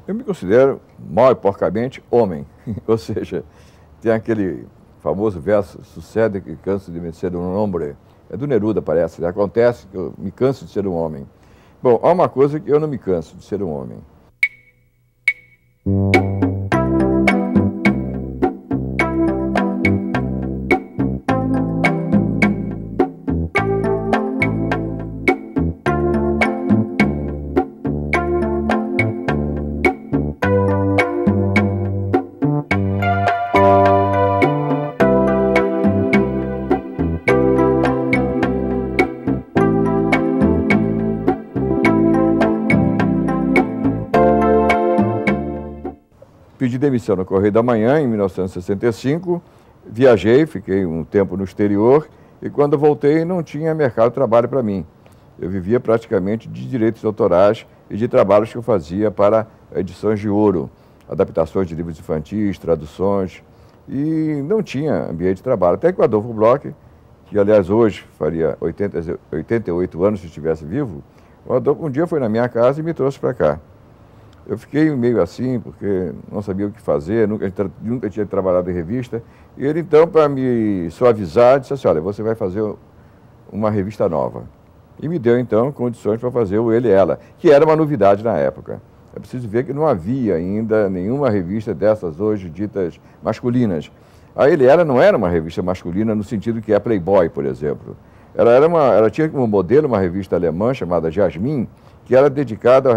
Eu me considero, mal e porcamente, homem. Ou seja, tem aquele famoso verso, sucede que canso de ser um homem. É do Neruda, parece. Acontece que eu me canso de ser um homem. Bom, há uma coisa que eu não me canso de ser um homem. Pedi demissão no Correio da Manhã, em 1965, viajei, fiquei um tempo no exterior e quando voltei não tinha mercado de trabalho para mim. Eu vivia praticamente de direitos autorais e de trabalhos que eu fazia para edições de ouro, adaptações de livros infantis, traduções, e não tinha ambiente de trabalho. Até que o Adolfo Bloch, que aliás hoje faria 88 anos se estivesse vivo, o Adolfo um dia foi na minha casa e me trouxe para cá. Eu fiquei meio assim, porque não sabia o que fazer, nunca tinha trabalhado em revista. E ele, então, para me suavizar, disse assim, olha, você vai fazer uma revista nova. E me deu, então, condições para fazer o Ele e Ela, que era uma novidade na época. É preciso ver que não havia ainda nenhuma revista dessas hoje ditas masculinas. A Ele e Ela não era uma revista masculina no sentido que é Playboy, por exemplo. Ela tinha como modelo uma revista alemã chamada Jasmin, que era dedicada ao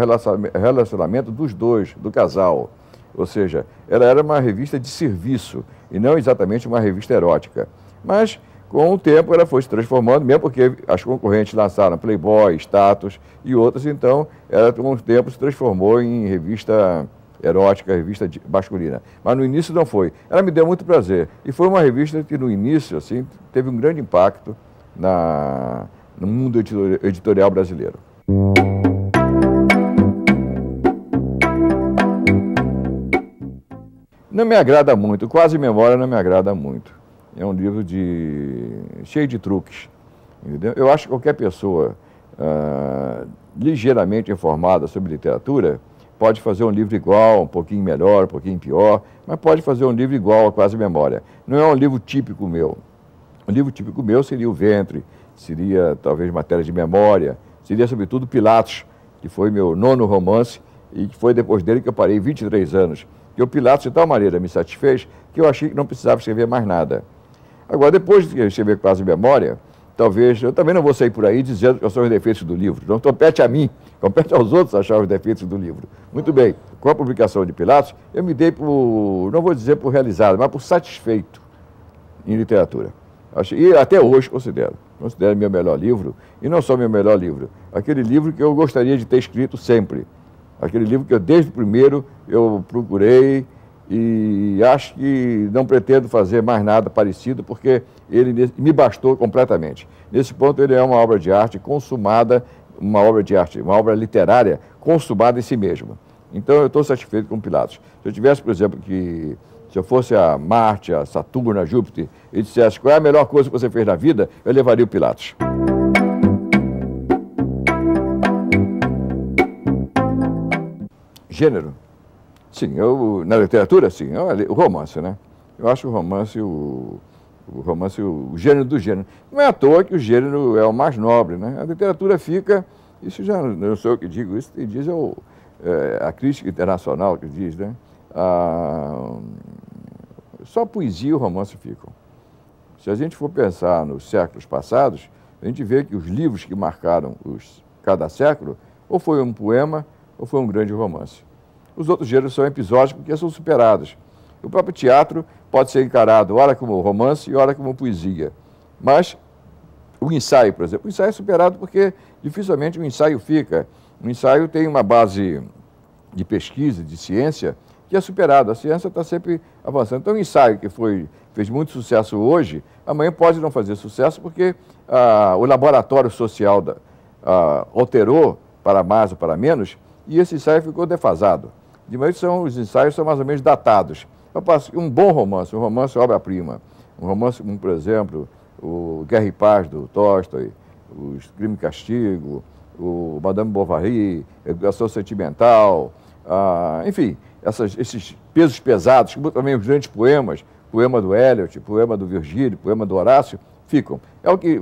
relacionamento dos dois, do casal. Ou seja, ela era uma revista de serviço e não exatamente uma revista erótica. Mas, com o tempo, ela foi se transformando, mesmo porque as concorrentes lançaram Playboy, Status e outras, então, ela, com o tempo, se transformou em revista erótica, revista masculina. Mas no início não foi. Ela me deu muito prazer. E foi uma revista que, no início, assim, teve um grande impacto no mundo editorial brasileiro. Não me agrada muito, Quase Memória não me agrada muito. É um livro cheio de truques, entendeu? Eu acho que qualquer pessoa ligeiramente informada sobre literatura pode fazer um livro igual, um pouquinho melhor, um pouquinho pior, mas pode fazer um livro igual a Quase Memória. Não é um livro típico meu. Um livro típico meu seria O Ventre, seria talvez Matéria de Memória, seria sobretudo Pilatos, que foi meu 9º romance e que foi depois dele que eu parei 23 anos. Que o Pilatos, de tal maneira, me satisfez que eu achei que não precisava escrever mais nada. Agora, depois de escrever Quase Memória, talvez, eu também não vou sair por aí dizendo que são os defeitos do livro. Não compete a mim, compete aos outros achar os defeitos do livro. Muito bem, com a publicação de Pilatos, eu me dei por, não vou dizer por realizado, mas por satisfeito em literatura. E até hoje considero meu melhor livro, e não só meu melhor livro, aquele livro que eu gostaria de ter escrito sempre. Aquele livro que eu, desde o primeiro, eu procurei e acho que não pretendo fazer mais nada parecido, porque ele me bastou completamente. Nesse ponto, ele é uma obra de arte consumada, uma obra literária consumada em si mesma. Então, eu estou satisfeito com Pilatos. Se eu tivesse, por exemplo, se eu fosse a Marte, a Saturno, a Júpiter, e dissesse qual é a melhor coisa que você fez na vida, eu levaria o Pilatos. Gênero? Sim, na literatura, sim, o romance, né? Eu acho o romance o gênero do gênero. Não é à toa que o gênero é o mais nobre, né? A literatura fica, isso já não sou eu que digo, isso que diz a crítica internacional que diz, né? Só a poesia e o romance ficam. Se a gente for pensar nos séculos passados, a gente vê que os livros que marcaram cada século, ou foi um poema, ou foi um grande romance. Os outros gêneros são episódicos porque são superados. O próprio teatro pode ser encarado ora como romance e ora como poesia. Mas o ensaio, por exemplo, o ensaio é superado porque dificilmente o ensaio fica. O ensaio tem uma base de pesquisa, de ciência, que é superado. A ciência está sempre avançando. Então, o ensaio que fez muito sucesso hoje, amanhã pode não fazer sucesso porque o laboratório social alterou para mais ou para menos e esse ensaio ficou defasado. De maneira que os ensaios são mais ou menos datados. Um bom romance, um romance obra-prima, um romance como, por exemplo, o Guerra e Paz, do Tolstói, o Crime e Castigo, o Madame Bovary, Educação Sentimental, enfim, esses pesos pesados, como também os grandes poemas, poema do Eliot, poema do Virgílio, poema do Horácio, ficam. É o que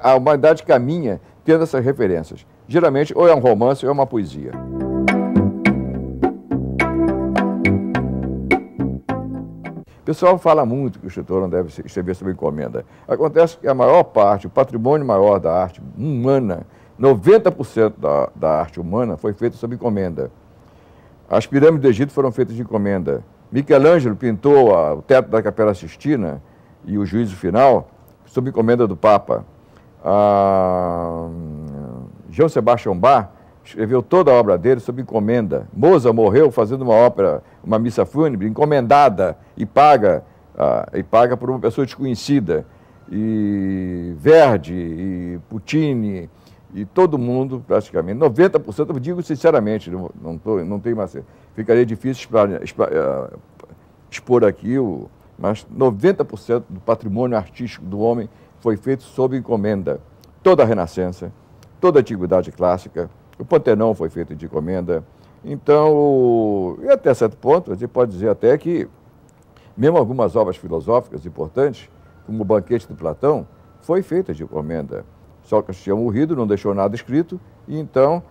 a humanidade caminha tendo essas referências. Geralmente, ou é um romance ou é uma poesia. O pessoal fala muito que o escritor não deve escrever sob encomenda. Acontece que a maior parte, o patrimônio maior da arte humana, 90% da arte humana foi feita sob encomenda. As pirâmides do Egito foram feitas de encomenda. Michelangelo pintou o teto da Capela Sistina e o Juízo Final sob encomenda do Papa. Johann Sebastian Bach escreveu toda a obra dele sob encomenda. Mozart morreu fazendo uma ópera, uma missa fúnebre, encomendada e paga por uma pessoa desconhecida. E Verdi, e Puccini, e todo mundo, praticamente, 90%, eu digo sinceramente, não tem mais, ficaria difícil expor aqui, mas 90% do patrimônio artístico do homem foi feito sob encomenda. Toda a Renascença, toda a Antiguidade Clássica, o Panteão foi feito de encomenda. Então, e até certo ponto, a gente pode dizer até que, mesmo algumas obras filosóficas importantes, como o Banquete de Platão, foi feita de encomenda. Sócrates tinha morrido, não deixou nada escrito, e então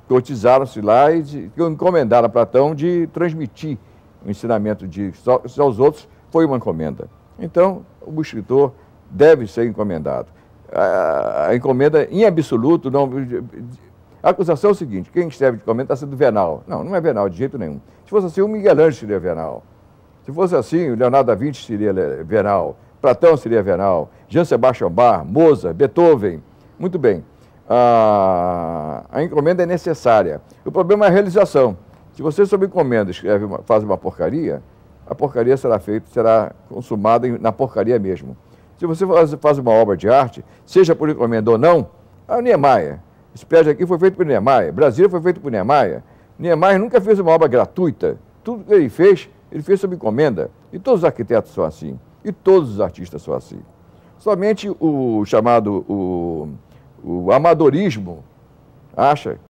cotizaram-se lá e encomendaram a Platão de transmitir o ensinamento de Sócrates aos outros, foi uma encomenda. Então, o escritor deve ser encomendado. A encomenda, em absoluto, não. A acusação é o seguinte: quem escreve de encomenda está sendo venal. Não, não é venal de jeito nenhum. Se fosse assim, o Miguel Ângelo seria venal. Se fosse assim, o Leonardo da Vinci seria venal. Platão seria venal, Johann Sebastian Bach, Mozart, Beethoven. Muito bem. A encomenda é necessária. O problema é a realização. Se você, sob encomenda, faz uma porcaria, a porcaria será consumada na porcaria mesmo. Se você faz uma obra de arte, seja por encomenda ou não, a Niemeyer. Esse prédio aqui foi feito por Niemeyer, Brasília foi feito por Niemeyer. Niemeyer nunca fez uma obra gratuita. Tudo que ele fez sob encomenda. E todos os arquitetos são assim. E todos os artistas são assim. Somente o amadorismo acha